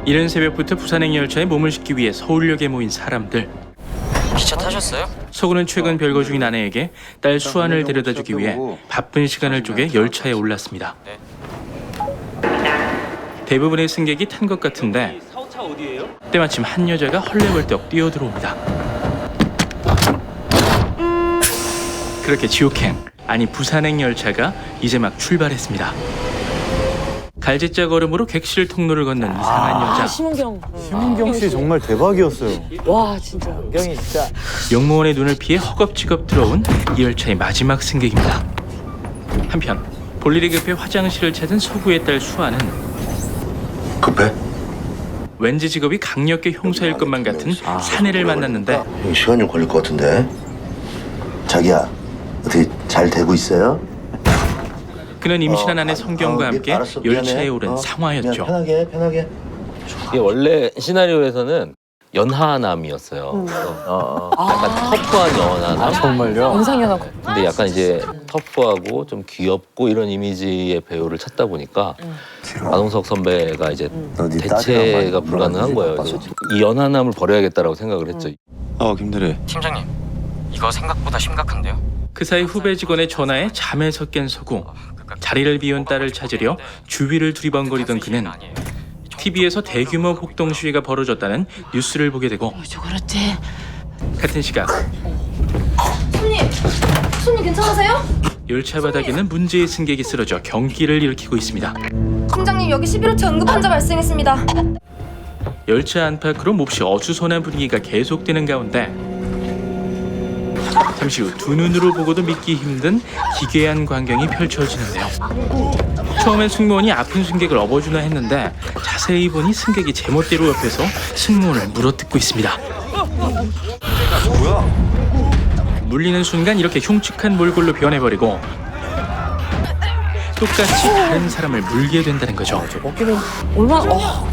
이른 새벽부터 부산행 열차에 몸을 싣기 위해 서울역에 모인 사람들. 기차 타셨어요? 서구는 최근 별거 중인 아내에게 딸 수환을 데려다주기 위해 바쁜 시간을 쪼개 열차에 올랐습니다. 대부분의 승객이 탄 것 같은데 때마침 한 여자가 헐레벌떡 뛰어들어옵니다. 그렇게 지옥행, 아니 부산행 열차가 이제 막 출발했습니다. 갈지자 걸음으로 객실 통로를 걷는 이상한 여자. 심은경 씨 정말 대박이었어요. 와 진짜. 심은경이 진짜. 영무원의 눈을 피해 허겁지겁 들어온 이 열차의 마지막 승객입니다. 한편 볼일이 급해 화장실을 찾은 서구의 딸 수아는 급해? 왠지 직업이 강력계 형사일 것만 같은 사내를 만났는데 형 시간 좀 걸릴 것 같은데. 자기야, 어떻게 잘 되고 있어요? 그는 임신한 아내 성경과 함께 알았어, 미안해. 열차에 오른 상화였죠. 편하게, 편하게. 이게 원래 시나리오에서는 연하남이었어요. 약간 터프한 연하남. 정말요? 영상연하고. 근데 약간 이제 터프하고 좀 귀엽고 이런 이미지의 배우를 찾다 보니까 마동석 선배가 이제 너네 대체가 불가능한 거예요. 그래서 이 연하남을 버려야겠다라고 생각을 했죠. 김대리. 팀장님, 이거 생각보다 심각한데요? 그 사이 후배 직원의 전화에 잠에서 깬 서구. 자리를 비운 딸을 찾으려 주위를 두리번거리던 그는 TV에서 대규모 폭동 시위가 벌어졌다는 뉴스를 보게 되고 그렇지. 같은 시각 손님 괜찮으세요? 열차 바닥에는 문제의 승객이 쓰러져 경기를 일으키고 있습니다. 팀장님 여기 11호차 응급 환자 발생했습니다. 열차 안팎으로 몹시 어수선한 분위기가 계속되는 가운데 잠시 후 두 눈으로 보고도 믿기 힘든 기괴한 광경이 펼쳐지는데요. 처음엔 승무원이 아픈 승객을 업어주나 했는데 자세히 보니 승객이 제멋대로 옆에서 승무원을 물어뜯고 있습니다. 물리는 순간 이렇게 흉측한 몰골로 변해버리고 똑같이 다른 사람을 물게 된다는 거죠. 얼마나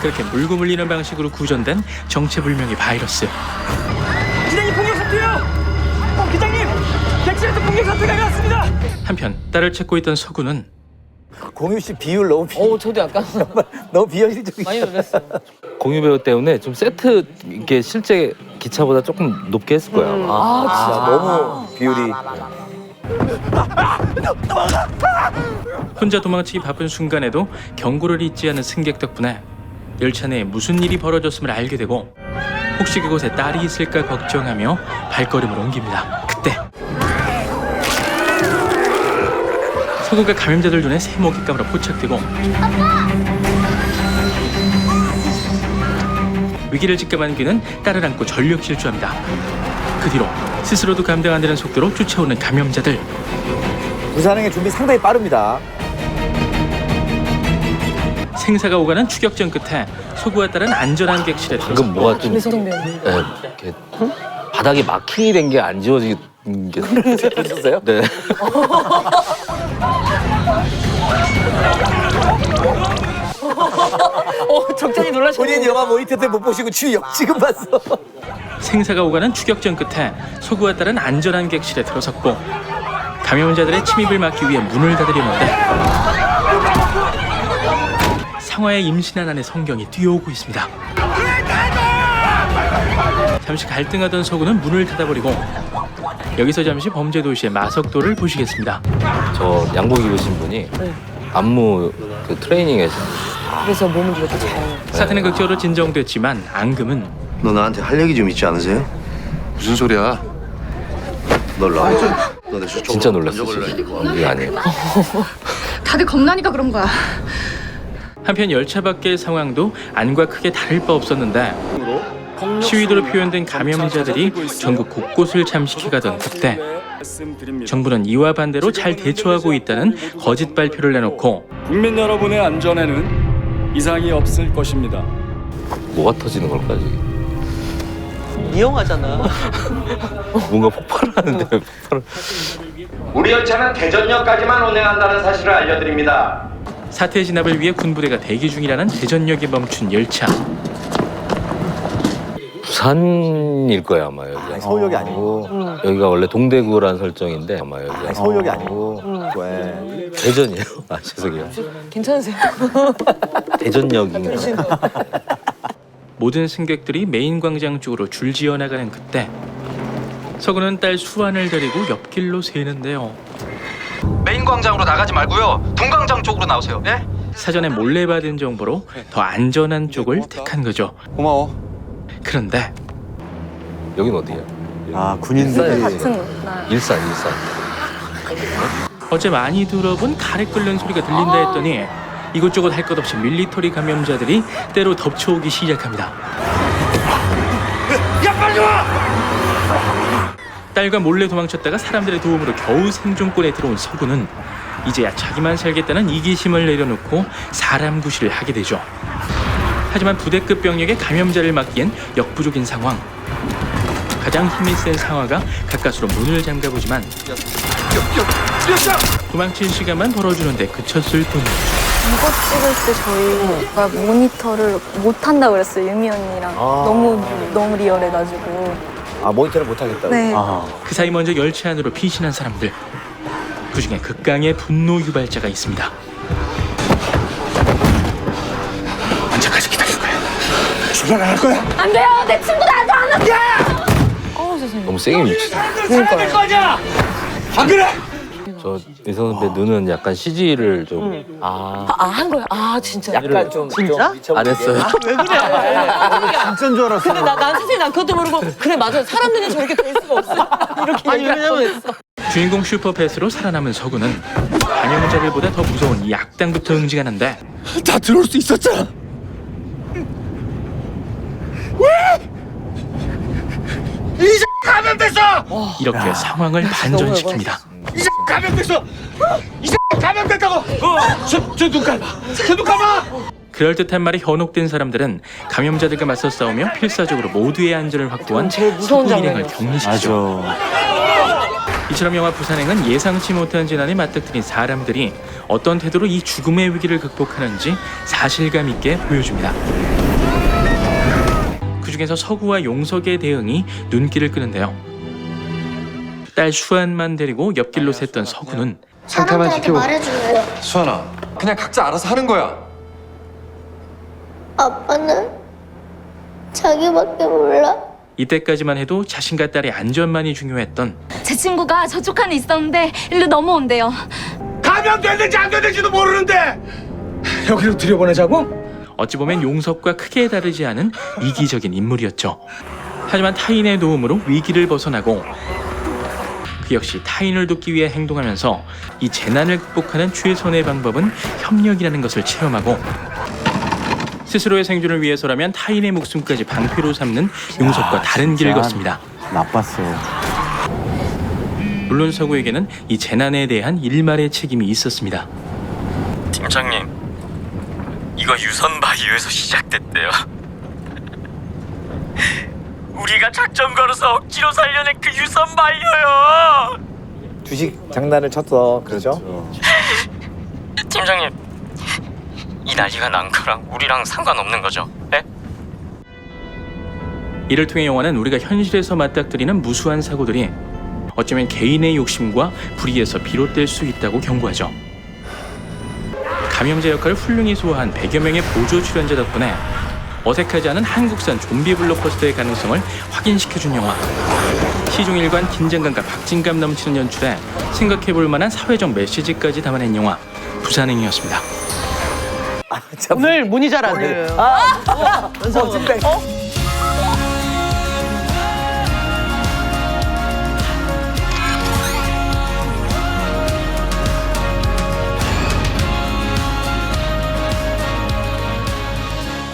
그렇게 물고 물리는 방식으로 구전된 정체불명의 바이러스. 기장님 공격 사태요! 기장님! 객실에서 공격 사태가 일어났습니다! 한편 딸을 찾고 있던 서구는 공유 씨 비율 너무 저도 약간 너무 비현실적이야. 많이 놀랐어. 공유 배우 때문에 좀 세트 이게 실제 기차보다 조금 높게 했을 거예요. 너무 비율이. 혼자 도망치기 바쁜 순간에도 경고를 잊지 않은 승객 덕분에 열차 내에 무슨 일이 벌어졌음을 알게 되고 혹시 그곳에 딸이 있을까 걱정하며 발걸음을 옮깁니다. 그때 서구가 감염자들 눈에 새 먹잇감으로 포착되고 위기를 직감한 그는 딸을 안고 전력 질주합니다. 그 뒤로 스스로도 감당 안 되는 속도로 쫓아오는 감염자들. 부산행의 준비 상당히 빠릅니다. 생사가 오가는 추격전 끝에 소구와 딸은 안전한 객실에 들어섰고 방금 뭐가 좀 김혜성 배우. 이렇게 바닥이 마킹이 된 게 안 지워진 게 있었어요? 네. 적잖이 놀라셨어요. 본인 영화 모니터 때 못 보시고 지금 봤어. 생사가 오가는 추격전 끝에 소구와 딸은 안전한 객실에 들어섰고 감염자들의 침입을 막기 위해 문을 닫으려는데 상화에 임신한 아내 성경이 뛰어오고 있습니다. 잠시 갈등하던 서구는 문을 닫아버리고 여기서 잠시 범죄 도시의 마석도를 보시겠습니다. 저 양복 입으신 분이 안무 그 트레이닝에서 그래서 몸을 이렇게 잘. 사태는 극적으로 진정됐지만 앙금은 너 나한테 할 얘기 좀 있지 않으세요? 무슨 소리야? 널 나와. 너내 술 진짜 놀랐어요. 이게 아니에요. 다들 겁나니까 그런 거야. 한편 열차 밖의 상황도 안과 크게 다를 바 없었는데 시위도로 표현된 감염자들이 전국 곳곳을 잠식해가던 그때 정부는 이와 반대로 잘 대처하고 있다는 거짓 발표를 내놓고 국민 여러분의 안전에는 이상이 없을 것입니다. 뭐가 터지는 걸까 지금? 이용하잖아. 뭔가 폭발하는데 폭발. 우리 열차는 대전역까지만 운행한다는 사실을 알려드립니다. 사태 진압을 위해 군부대가 대기 중이라는 대전역에 멈춘 열차. 부산일 거예요 아마 여기가. 아니, 서울역이 아니고. 여기가 원래 동대구라는 설정인데 아마 여기가 아니, 서울역이 아니고. 왜? 대전이에요. 아 죄송해요. 괜찮으세요? 대전역인가. 모든 승객들이 메인 광장 쪽으로 줄지어 나가는 그때 서구는 딸 수환을 데리고 옆길로 새는데요. 메인 광장으로 나가지 말고요. 동광장 쪽으로 나오세요. 예? 사전에 몰래 받은 정보로 더 안전한 쪽을 택한 거죠. 고마워. 그런데 여긴 어디야? 아, 군인들이. 일산. 어제 많이 들어본 가래 끓는 소리가 들린다 했더니 이곳저곳 할 것 없이 밀리터리 감염자들이 때로 덮쳐오기 시작합니다. 야 빨리 와! 딸과 몰래 도망쳤다가 사람들의 도움으로 겨우 생존권에 들어온 서구는 이제야 자기만 살겠다는 이기심을 내려놓고 사람 구실을 하게 되죠. 하지만 부대급 병력의 감염자를 막기엔 역부족인 상황. 가장 힘이 센 상화가 가까스로 문을 잠가보지만 도망칠 시간만 벌어주는데 그쳤을 뿐. 이거 찍을 때 저희가 모니터를 못 한다 그랬어요. 유미 언니랑 너무 리얼해가지고. 아, 모니터를 못 하겠다고. 네. 그 사이 먼저 열차 안으로 피신한 사람들. 그중에 극강의 분노 유발자가 있습니다. 언제까지 기다릴 거야? 출발 안 할 거야? 안 돼요. 내 친구 나도 안 할게. 너무 세게 미치네. 안 그래? 저 이성 선배 눈은 약간 CG를 좀 한 거야? 아 진짜. 약간 좀. 진짜? 안 했어요. 왜 그래? 진짜인 줄 알았어. 그래 난 선생님 난 그것도 모르고 그래 맞아 사람 눈에 저렇게 될 수가 없어. 이렇게 아니 왜냐면 주인공 슈퍼패스로 살아남은 서구는 감염자들보다 더 무서운 이 악당부터 응징하는데 다 들어올 수 있었잖아. 이제 감염됐어! 이렇게 상황을 반전시킵니다. 이제 감염됐어! 이제 감염됐다고! 저눈 감아! 저눈 감아! 그럴듯한 말이 현혹된 사람들은 감염자들과 맞서 싸우며 필사적으로 모두의 안전을 확보한 제일 무서운 서구 일행을 장면이었어. 격리시키죠. 이처럼 영화 부산행은 예상치 못한 재난에 맞닥뜨린 사람들이 어떤 태도로 이 죽음의 위기를 극복하는지 사실감 있게 보여줍니다. 그중에서 서구와 용석의 대응이 눈길을 끄는데요. 딸 수환만 데리고 옆길로 샜던 서구는 상태만 지키고. 말해줄래요? 수환아, 그냥 각자 알아서 하는 거야. 아빠는 자기밖에 몰라. 이때까지만 해도 자신과 딸의 안전만이 중요했던 제 친구가 저쪽 칸에 있었는데 일로 넘어온대요. 감염됐는지 안 됐는지도 모르는데! 여기로 들여보내자고? 어찌 보면 용석과 크게 다르지 않은 이기적인 인물이었죠. 하지만 타인의 도움으로 위기를 벗어나고 그 역시 타인을 돕기 위해 행동하면서 이 재난을 극복하는 최선의 방법은 협력이라는 것을 체험하고 스스로의 생존을 위해서라면 타인의 목숨까지 방패로 삼는 용석과 다른 길을 걷습니다. 나빴어. 물론 서구에게는 이 재난에 대한 일말의 책임이 있었습니다. 팀장님, 이거 유선 바이오에서 시작됐대요. 우리가 작전 걸어서 억지로 살려낸 그 유선 바이오요. 주식 장난을 쳤어. 그렇죠? 팀장님, 이 난리가 난 거랑 우리랑 상관없는 거죠? 예? 이를 통해 영화는 우리가 현실에서 맞닥뜨리는 무수한 사고들이 어쩌면 개인의 욕심과 불의에서 비롯될 수 있다고 경고하죠. 감염자 역할을 훌륭히 소화한 100여 명의 보조 출연자 덕분에 어색하지 않은 한국산 좀비 블록버스터의 가능성을 확인시켜준 영화. 시종일관 긴장감과 박진감 넘치는 연출에 생각해볼 만한 사회적 메시지까지 담아낸 영화 부산행이었습니다. 오늘 문이 잘 안 열려요. 진짜.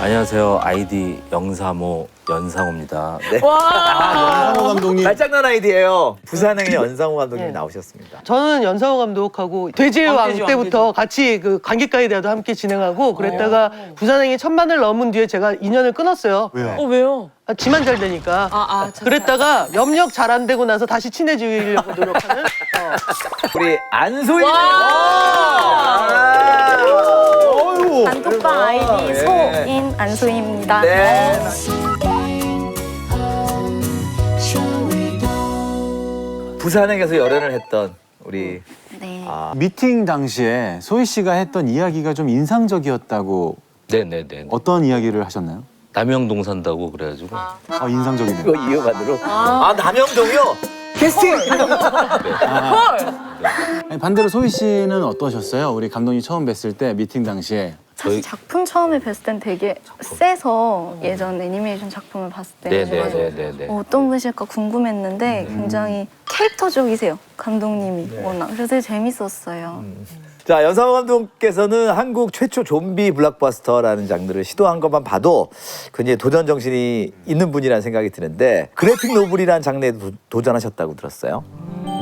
안녕하세요. 아이디 035 연상호입니다. 연상호 감독님. 말장난 아이디예요. 부산행의 연상호 감독님이 나오셨습니다. 저는 연상호 감독하고 돼지의 왕 때부터 같이 그 관객과의 대화도 함께 진행하고 그랬다가 부산행이 1000만을 넘은 뒤에 제가 인연을 끊었어요. 왜요? 왜요? 지만 잘 되니까. 그랬다가 염력 잘 안 되고 나서 다시 친해지려고 노력하는. 우리 안소희. 단톡방 아이디 소인 안소희입니다. 네. 부산행에서 열연을 했던 우리 네. 미팅 당시에 소희 씨가 했던 이야기가 좀 인상적이었다고. 네네네. 어떤 이야기를 하셨나요? 남영동 산다고 그래가지고 인상적이네요. 이거 이해만으로. 남영동이요? 캐스팅. 아니, 반대로 소희 씨는 어떠셨어요? 우리 감독님 처음 뵀을 때 미팅 당시에. 사실 작품 처음에 뵀을 땐 되게 세서 예전 애니메이션 작품을 봤을 때 네네네네. 어떤 분이실까 궁금했는데 굉장히 캐릭터적이세요. 감독님이 워낙. 그래서 되게 재밌었어요. 자, 연상호 감독께서는 한국 최초 좀비 블록버스터라는 장르를 시도한 것만 봐도 굉장히 도전 정신이 있는 분이라는 생각이 드는데 그래픽 노블이라는 장르에도 도전하셨다고 들었어요.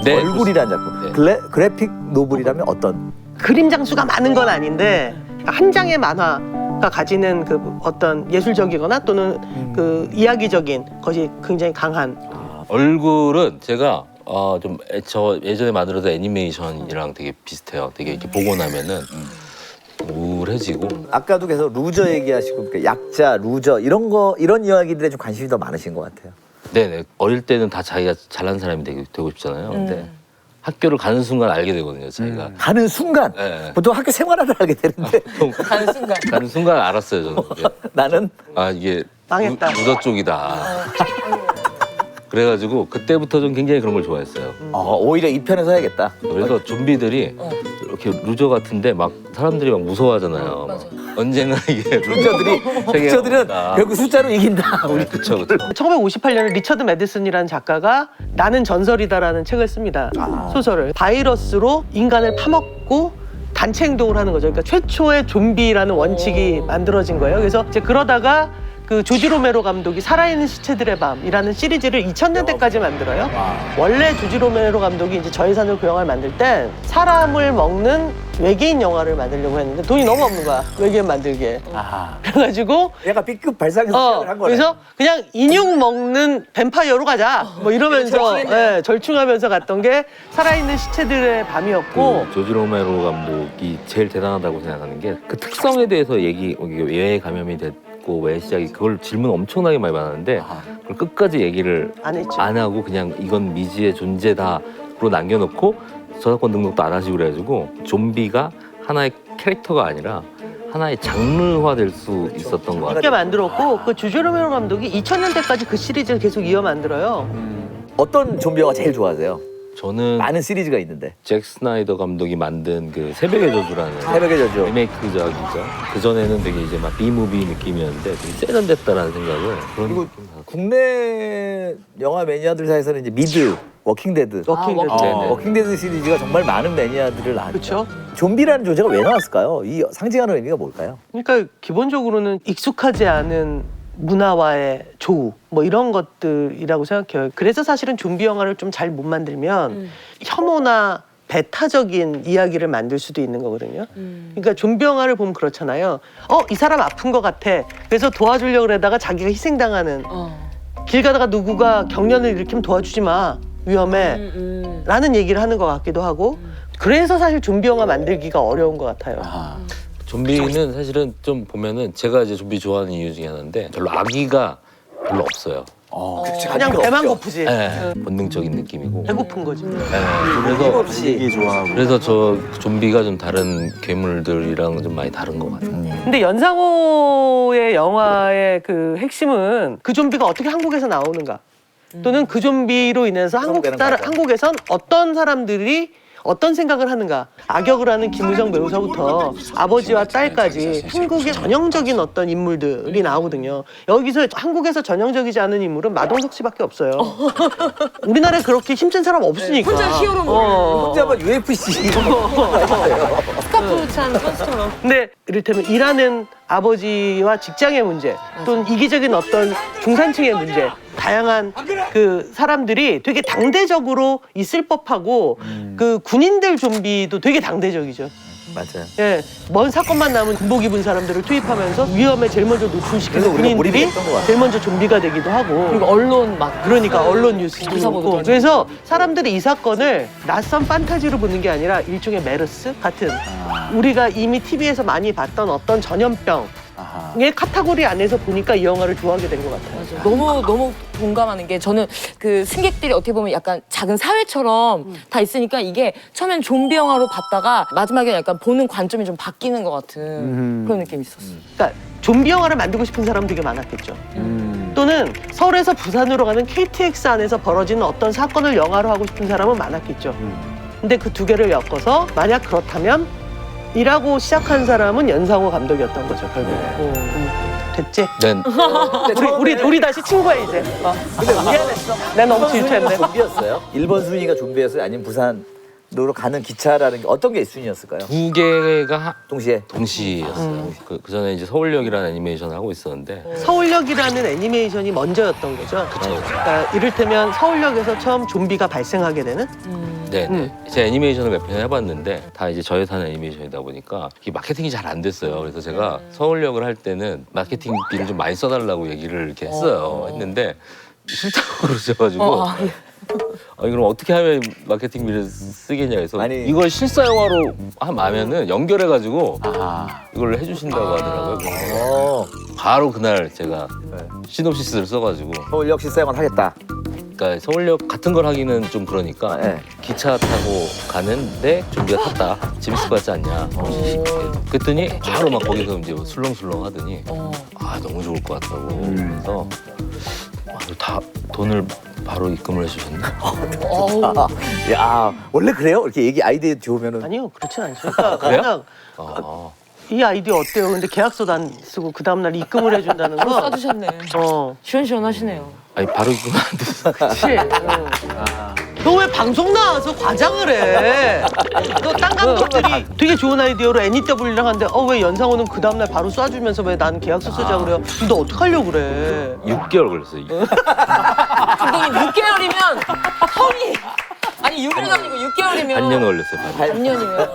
네, 얼굴이라는 작품. 그래픽 노블이라면 어떤? 그림 장수가 많은 건 아닌데 한 장의 만화가 가지는 그 어떤 예술적이거나 또는 그 이야기적인 것이 굉장히 강한. 얼굴은 제가 저 예전에 만들어서 애니메이션이랑 되게 비슷해요. 되게 이렇게 보고 나면은 우울해지고. 아까도 계속 루저 얘기하시고 그러니까 약자, 루저 이런 이야기들에 좀 관심이 더 많으신 것 같아요. 네네. 어릴 때는 다 자기가 잘난 사람이 되고 싶잖아요. 근데 학교를 가는 순간 알게 되거든요, 자기가. 가는 순간? 네. 보통 학교 생활하다 알게 되는데 가는 순간 알았어요, 저는. 나는? 이게 망했다. 루저 쪽이다. 그래가지고 그때부터 좀 굉장히 그런 걸 좋아했어요. 오히려 이 편에서 해야겠다. 그래서 좀비들이 이렇게 루저 같은데 막 사람들이 막 무서워하잖아요. 막 언젠가 이게 루저들은 결국 숫자로 이긴다. 우리 그쵸. 1958년에 리처드 매디슨이라는 작가가 나는 전설이다라는 책을 씁니다. 소설을. 바이러스로 인간을 파먹고 단체 행동을 하는 거죠. 그러니까 최초의 좀비라는 원칙이 만들어진 거예요. 그래서 이제 그러다가 그 조지 로메로 감독이 살아있는 시체들의 밤이라는 시리즈를 2000년대까지 만들어요. 원래 조지 로메로 감독이 이제 저예산으로 그 영화를 만들 때 사람을 먹는 외계인 영화를 만들려고 했는데 돈이 너무 없는 거야. 외계인 만들기에. 그래가지고 얘가 B급 발상에서 시작을 한 거네. 그래서 그냥 인육 먹는 뱀파이어로 가자. 뭐 이러면서 절충하면서 갔던 게 살아있는 시체들의 밤이었고. 조지 로메로 감독이 제일 대단하다고 생각하는 게 그 특성에 대해서 왜 감염이 됐고 왜 시작이 그걸 질문 엄청나게 많이 받았는데 그걸 끝까지 얘기를 안 하고 그냥 이건 미지의 존재다로 남겨놓고 저작권 등록도 안 하시고 그래가지고 좀비가 하나의 캐릭터가 아니라 하나의 장르화 될 수 있었던 것 같아요. 그렇게 만들었고 그 조지 로메로 감독이 2000년대까지 그 시리즈를 계속 이어 만들어요. 어떤 좀비 영화 제일 좋아하세요? 저는 많은 시리즈가 있는데 잭 스나이더 감독이 만든 그 새벽의 저주라는 새벽의 저주 리메이크작이죠. 그 전에는 되게 이제 막 B무비 느낌이었는데 되게 세련됐다라는 생각을 그리고 국내 영화 매니아들 사이에서는 이제 미드, 워킹데드, 워킹데드 시리즈가 정말 많은 매니아들을 낳았죠. 그렇죠. 좀비라는 존재가 왜 나왔을까요? 이 상징하는 의미가 뭘까요? 그러니까 기본적으로는 익숙하지 않은 문화와의 조우 뭐 이런 것들이라고 생각해요. 그래서 사실은 좀비 영화를 좀 잘 못 만들면 혐오나 배타적인 이야기를 만들 수도 있는 거거든요. 그러니까 좀비 영화를 보면 그렇잖아요. 이 사람 아픈 것 같아. 그래서 도와주려고 그러다가 자기가 희생당하는. 길 가다가 누구가 경련을 일으키면 도와주지 마. 위험해. 라는 얘기를 하는 것 같기도 하고. 그래서 사실 좀비 영화 만들기가 어려운 것 같아요. 좀비는 사실은 좀 보면은 제가 이제 좀비 좋아하는 이유 중에 하나인데 별로 악의가 별로 없어요. 그냥 배만 고프지. 네, 본능적인 느낌이고. 배고픈 거지. 그래서 저 좀비가 좀 다른 괴물들이랑 좀 많이 다른 것 같아요. 근데 연상호의 영화의 그 핵심은 그 좀비가 어떻게 한국에서 나오는가 또는 그 좀비로 인해서 한국에선 어떤 사람들이 어떤 생각을 하는가. 악역을 하는 김우정 배우서부터 아버지와 딸까지 한국의 전형적인 어떤 인물들이 나오거든요. 여기서 한국에서 전형적이지 않은 인물은 마동석 씨밖에 없어요. 우리나라에 그렇게 힘센 사람 없으니까. 혼자 히어로 혼자만 UFC 스카프 찬 선수처럼. 근데 이를테면 일하는 아버지와 직장의 문제 또는 이기적인 어떤 중산층의 문제 다양한 그 사람들이 되게 당대적으로 있을 법하고 그 군인들 좀비도 되게 당대적이죠. 맞아요. 예, 먼 사건만 나면 군복 입은 사람들을 투입하면서 위험에 제일 먼저 노출시키는 군인들이 제일 먼저 좀비가 되기도 하고. 그리고 언론 막 그러니까 언론 뉴스도 있고. 그래서 사람들이 이 사건을 낯선 판타지로 보는 게 아니라 일종의 메르스 같은 우리가 이미 TV에서 많이 봤던 어떤 전염병 카테고리 안에서 보니까 이 영화를 좋아하게 된 것 같아요. 너무 동감하는 게 저는 그 승객들이 어떻게 보면 약간 작은 사회처럼 다 있으니까 이게 처음엔 좀비 영화로 봤다가 마지막에 약간 보는 관점이 좀 바뀌는 것 같은 그런 느낌이 있었어요. 그러니까 좀비 영화를 만들고 싶은 사람 되게 많았겠죠. 또는 서울에서 부산으로 가는 KTX 안에서 벌어지는 어떤 사건을 영화로 하고 싶은 사람은 많았겠죠. 근데 그 두 개를 엮어서 만약 그렇다면 이라고 시작한 사람은 연상호 감독이었던 거죠, 결국에. 됐지? 네. 우리 다시 친구야 이제. 근데 미안했어. 내가 너무 질투했네. 좀비였어요? 1번 순위가 좀비였어요? 아니면 부산으로 가는 기차라는 게 어떤 게 순위였을까요? 두 개가 동시에? 동시였어요. 그 전에 이제 서울역이라는 애니메이션을 하고 있었는데 서울역이라는 애니메이션이 먼저였던 거죠. 그러니까 이를테면 서울역에서 처음 좀비가 발생하게 되는? 네네. 제 애니메이션을 몇 편 해봤는데 다 이제 저예산 애니메이션이다 보니까 이게 마케팅이 잘 안 됐어요. 그래서 제가 서울역을 할 때는 마케팅비를 좀 많이 써달라고 얘기를 이렇게 했어요. 했는데 싫다고 그러셔가지고 그럼 어떻게 하면 마케팅비를 쓰겠냐 해서 이걸 실사 영화로 하면은 연결해가지고 이걸 해주신다고 하더라고요. 그래서 바로 그날 제가 시놉시스를 써가지고 서울역 실사영화 하겠다. 그러니까 서울역 같은 걸 하기는 좀 그러니까 기차 타고 가는데 좀비가 탔다. 재밌을 것 같지 않냐. 그랬더니 바로 막 거기서 이제 술렁술렁 하더니 너무 좋을 것 같다고. 그래서 다 돈을 바로 입금을 해주셨네. 야, 원래 그래요? 이렇게 아이디어 좋으면은. 아니요, 그렇진 않죠. 그러니까 그래요? 그냥 이 아이디어 어때요? 근데 계약서도 안 쓰고 그 다음날 입금을 해준다는 거. 써주셨네. 시원시원하시네요. 아니 바로 입금 안 됐어. 그치? 너 왜 방송 나와서 과장을 해? 너 딴 감독들이 되게 좋은 아이디어로 NEW랑 하는데 왜 연상호는 그 다음날 바로 쏴주면서 왜 나는 계약서 쓰자 그래요? 너 어떡하려고 그래? 6개월 걸렸어요. 감독님 6개월이면 턱이 아니 6개월이 아니고 6개월이면 반년 걸렸어요. 반년이면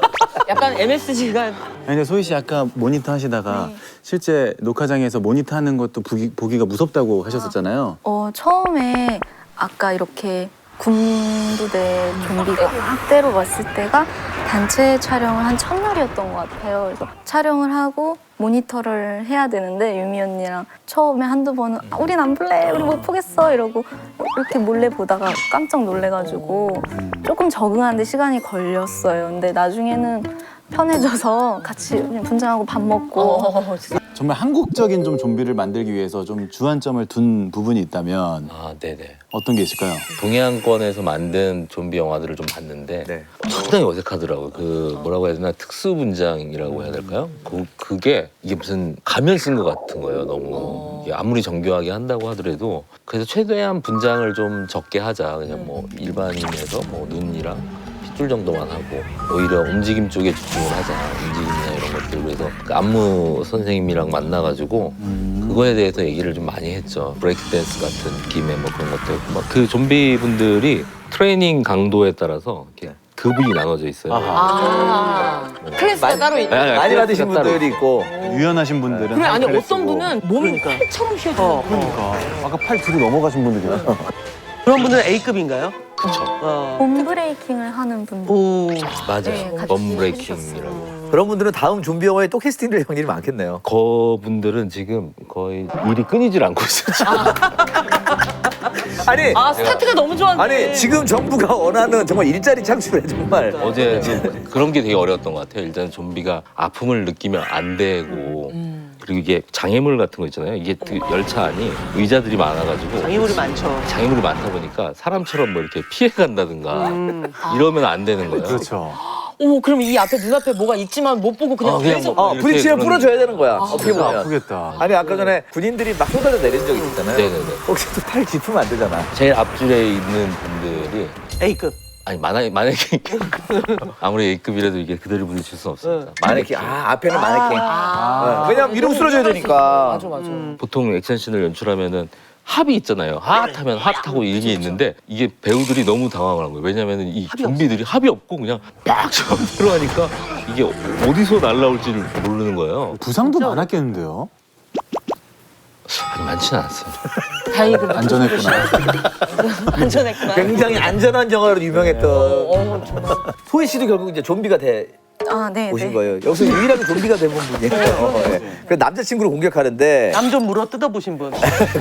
약간 MSG가 근데 소희 씨 아까 모니터 하시다가 실제 녹화장에서 모니터 하는 것도 보기가 무섭다고 하셨었잖아요. 처음에 아까 이렇게 군부대 좀비가 때로 왔을 때가 단체 촬영을 한 첫날이었던 것 같아요. 그래서 촬영을 하고 모니터를 해야 되는데 유미 언니랑 처음에 한두 번은 우린 안 볼래, 우리 못 보겠어 이러고 이렇게 몰래 보다가 깜짝 놀래가지고 조금 적응하는데 시간이 걸렸어요. 근데 나중에는 편해져서 같이 그냥 분장하고 밥 먹고 정말 한국적인 좀 좀비를 만들기 위해서 좀 주안점을 둔 부분이 있다면 네네. 어떤 게 있을까요? 동해안권에서 만든 좀비 영화들을 좀 봤는데 상당히 어색하더라고요. 그 뭐라고 해야 되나 특수 분장이라고 해야 될까요? 그게 이게 무슨 가면 쓴 것 같은 거예요. 너무 이게 아무리 정교하게 한다고 하더라도 그래서 최대한 분장을 좀 적게 하자. 그냥 뭐 일반인에서 뭐 눈이랑 핏줄 정도만 하고 오히려 움직임 쪽에 집중을 하자. 움직임이나 이런 것들. 그래서 그 안무 선생님이랑 만나가지고 그거에 대해서 얘기를 좀 많이 했죠. 브레이크 댄스 같은 느낌의 뭐 그런 것들. 막 그 좀비 분들이 트레이닝 강도에 따라서 이렇게 급이 나눠져 있어요. 클래스가 따로 있는. 많이 받으신 분들이 있고 유연하신 분들은 그래 아니 어떤 분은 몸이 팔처럼 휘어져. 아까 팔 뒤로 넘어가신 분들 계세요. 그런 분들은 A급인가요? 그쵸. 봄 브레이킹을 하는 분들. 맞아요. 같이 범 브레이킹이라고. 그런 분들은 다음 좀비 영화에 또 캐스팅될 확률이 많겠네요. 그분들은 지금 거의 일이 끊이질 않고 있어요. 아니 스타트가 너무 좋았네. 아니 지금 정부가 원하는 정말 일자리 창출에 정말 어제 그런 게 되게 어려웠던 것 같아요. 일단 좀비가 아픔을 느끼면 안 되고 그리고 이게 장애물 같은 거 있잖아요. 이게 그 열차 안이 의자들이 많아가지고 장애물이 많죠. 장애물이 많다 보니까 사람처럼 뭐 이렇게 피해 간다든가 이러면 안 되는 거예요. 그렇죠. 어머 그럼 이 앞에 눈앞에 뭐가 있지만 못 보고 그냥 계속 이렇게 부딪히면 그런- 풀어줘야 되는 거야. 어떻게 보면. 아프겠다. 아니 아까 전에 군인들이 막 쏟아져 내린 적이 있잖아요. 네네네. 혹시 또 팔 짚으면 안 되잖아. 제일 앞줄에 있는 분들이 A급. 아니 만약에 아무리 A급이라도 이게 그대로 부딪힐 수는 없습니다. 마네킹. 앞에는 마네킹. 왜냐면 위로 쓸어줘야 되니까. 맞아. 보통 액션씬을 연출하면은 합이 있잖아요. 핫하면 핫하고 이게 있는데 이게 배우들이 너무 당황을 한 거예요. 왜냐면은 이 좀비들이 합이 없고 그냥 막 저대로 하니까 이게 어디서 날라올지를 모르는 거예요. 부상도 많았겠는데요? 아니 많지는 않았어요. 다행히 그래도 안전했구나. 안전했구나. 굉장히 안전한 영화로 유명했던. 소희 씨도 결국 이제 좀비가 네, 오신 네. 거예요. 여기서 유일하게 좀비가 된 분이에요. 네. 그 남자친구를 공격하는데 남 좀 물어 뜯어보신 분.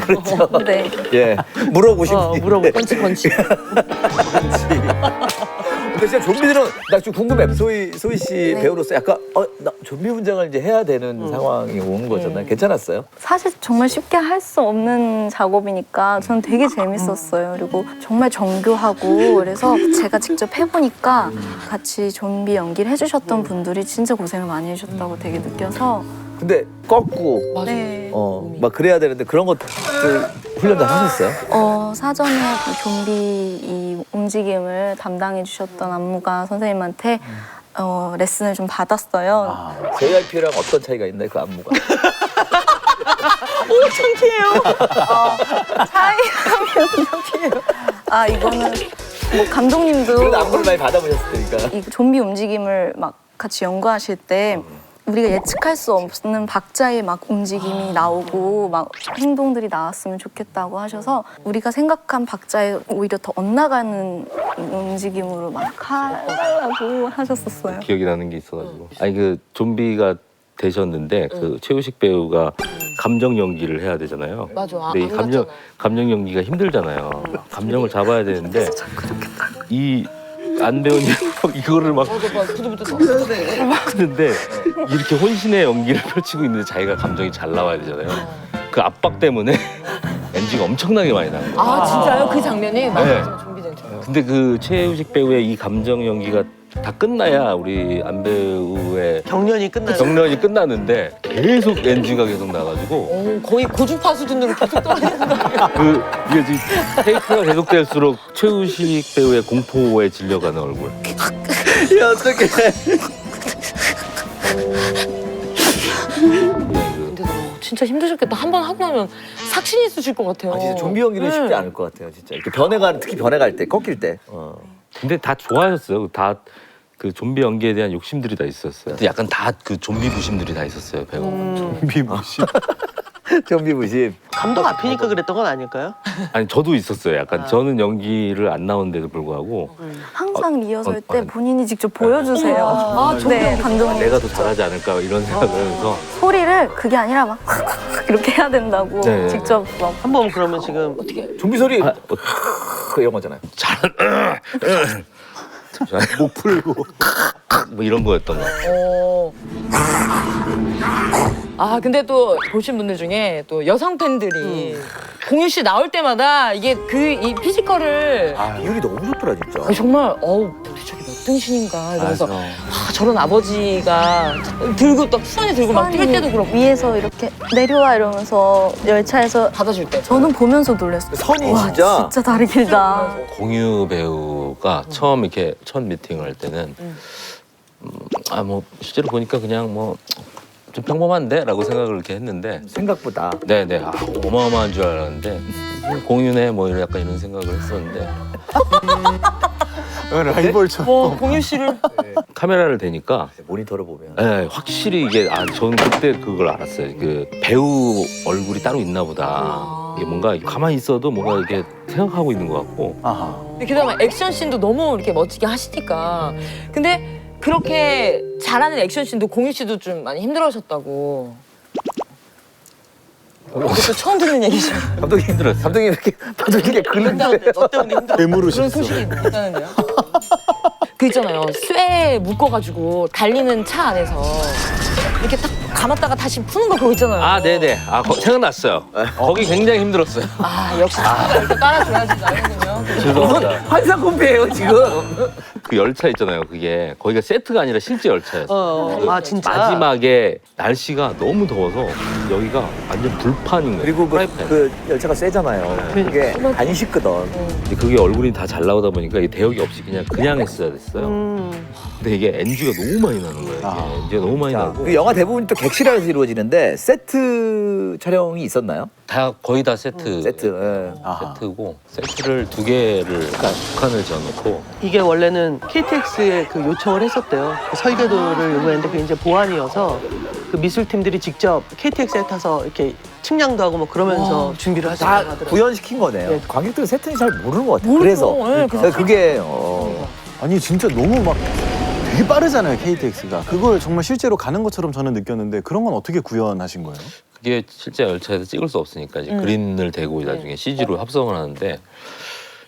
그렇죠. 네. 예, 물어보신 분이. 물어보신 건치. 근데 진짜 좀비들은 나 좀 궁금해. 소희 씨 네. 배우로서 약간 나 좀비 분장을 이제 해야 되는 상황이 오는 거잖아요. 괜찮았어요? 사실 정말 쉽게 할 수 없는 작업이니까 저는 되게 재밌었어요. 그리고 정말 정교하고 그래서 제가 직접 해보니까 같이 좀비 연기를 해주셨던 분들이 진짜 고생을 많이 해주셨다고 되게 느껴서 근데 꺾고 네. 막 그래야 되는데 그런 것들 훈련 다 하셨어요? 사전에 그 좀비 이 움직임을 담당해 주셨던 안무가 선생님한테 레슨을 좀 받았어요. JYP랑 어떤 차이가 있나요? 그 안무가? 오, 창피해요. 차이하면 이거는 뭐 감독님도 그래도 안무를 많이 받아보셨을 테니까. 이 좀비 움직임을 막 같이 연구하실 때 우리가 예측할 수 없는 박자의 막 움직임이 나오고 막 행동들이 나왔으면 좋겠다고 하셔서 우리가 생각한 박자에 오히려 더 엇나가는 움직임으로 막 하라고 하셨었어요. 기억이 나는 게 있어가지고 아니 그 좀비가 되셨는데 그 최우식 배우가 감정 연기를 해야 되잖아요. 맞아. 근데 이 감정 연기가 힘들잖아요. 감정을 잡아야 되는데 이 안 배우님 이거를 막 하는데 이렇게 혼신의 연기를 펼치고 있는데 자기가 감정이 잘 나와야 되잖아요. 그 압박 때문에 NG가 엄청나게 많이 나는 거예요. 아 진짜요? 그 장면이? 맞아요. 네. 좀비전처럼. 근데 그 최우식 배우의 이 감정 연기가 다 끝나야 우리 안 배우의 경련이 끝나는데 계속 NG가 계속 나가지고 거의 고주파 수준으로 계속 떨어지는 거 아니에요? 이게 지금 테이크가 계속될수록 최우식 배우의 공포에 질려가는 얼굴. 야, 어떡해. 근데 진짜 힘드셨겠다. 한 번 하고 나면 삭신이 있으실 것 같아요. 진짜 좀비 연기는 쉽지 않을 것 같아요, 진짜. 이렇게 특히 변해 갈 때, 꺾일 때. 근데 다 좋아하셨어요. 다 그 좀비 연기에 대한 욕심들이 다 있었어요. 근데 약간 다 그 좀비 부심들이 다 있었어요, 배우. 좀비 부심. 좀비 부심. 감독 앞이니까 그랬던 건 아닐까요? 아니 저도 있었어요. 약간 저는 연기를 안 나오는데도 불구하고 항상 리허설 때 본인이 직접 보여주세요. 네, 감독님. 내가 더 잘하지 않을까 이런 생각을 하면서 소리를 그게 아니라 막 이렇게 해야 된다고 네. 직접 막 한번 그러면 지금 좀비 소리 그 영화잖아요. 목 풀고 뭐 이런 거였던 것 같아요. 근데 또 보신 분들 중에 또 여성 팬들이 공유 씨 나올 때마다 이게 이 피지컬을 비율이 너무 좋더라, 진짜. 정말 저게 몇 등신인가 이러면서 저런 아버지가 들고 또 수건에 들고 막 뛸 때도 그렇고 위에서 이렇게 내려와 이러면서 열차에서 받아줄 때 저는 보면서 놀랐어요. 선이 와, 진짜. 진짜 다리 길다. 공유 배우가 처음 이렇게 첫 미팅을 할 때는 뭐 실제로 보니까 그냥 뭐 좀 평범한데라고 생각을 이렇게 했는데 생각보다. 네네 어마어마한 줄 알았는데 공유네 뭐 약간 이런 생각을 했었는데 라이벌처럼. 공유 씨를 카메라를 대니까 모니터를 보면. 네, 확실히 이게 저는 그때 그걸 알았어요. 그 배우 얼굴이 따로 있나 보다. 이게 뭔가 가만히 있어도 뭔가 이렇게 생각하고 있는 것 같고. 그다음에 액션 씬도 너무 이렇게 멋지게 하시니까 근데 그렇게 잘하는 액션 씬도 공유 씨도 좀 많이 힘들어하셨다고. 이것도 처음 듣는 얘기죠. 감독님 힘들었어요. 감독님 이렇게 긁는데. 너 때문에 힘들어. 그런 소식이 있다는데요. 그 있잖아요. 쇠 묶어가지고 달리는 차 안에서 이렇게 딱 감았다가 다시 푸는 거 그거 있잖아요. 네네. 생각났어요. 거기 굉장히 힘들었어요. 역시 이렇게 따라줘야지 나는군요. 죄송합니다. 환상 콤비예요, 지금. 그 열차 있잖아요. 그게 거기가 세트가 아니라 실제 열차였어요. 진짜. 마지막에 날씨가 너무 더워서 여기가 완전 불판인 거예요. 그리고 프라이팬. 그 열차가 세잖아요. 그게 안 식거든. 근데 그게 얼굴이 다 잘 나오다 보니까 이 대역이 없이 그냥 했어야 됐어요. 근데 이게 NG가 너무 많이 나는 거예요. 이게 NG가 너무 많이 나고. 그 영화 대부분 또 객실에서 이루어지는데 세트 촬영이 있었나요? 거의 다 세트. 세트고 세트를 2개를 북한을 지어놓고 이게 원래는 KTX에 그 요청을 했었대요. 그 설계도를 요구했는데 그게 이제 보안이어서 그 미술팀들이 직접 KTX에 타서 이렇게 측량도 하고 뭐 그러면서 준비를 하셨다고 다 하더라고요. 구현시킨 거네요. 네. 관객들은 세트는 잘 모르는 것 같아요. 모르죠. 그래서 네, 그래서 그게 아니 진짜 너무 막 되게 빠르잖아요, KTX가. 그걸 정말 실제로 가는 것처럼 저는 느꼈는데 그런 건 어떻게 구현하신 거예요? 그게 실제 열차에서 찍을 수 없으니까 이제 그린을 대고 나중에 CG로 합성을 하는데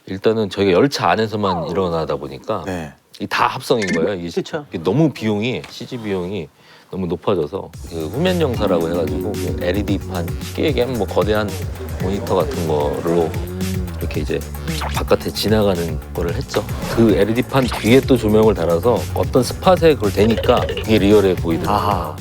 일단은 저희가 열차 안에서만 일어나다 보니까 이게 다 합성인 거예요. 이게 너무 비용이 CG 비용이 너무 높아져서 그 후면 영사라고 해가지고 그 LED판 쉽게 얘기하면 뭐 거대한 모니터 같은 거로 이렇게 이제 바깥에 지나가는 거를 했죠. 그 LED판 뒤에 또 조명을 달아서 어떤 스팟에 그걸 대니까 그게 리얼해 보이더라고요.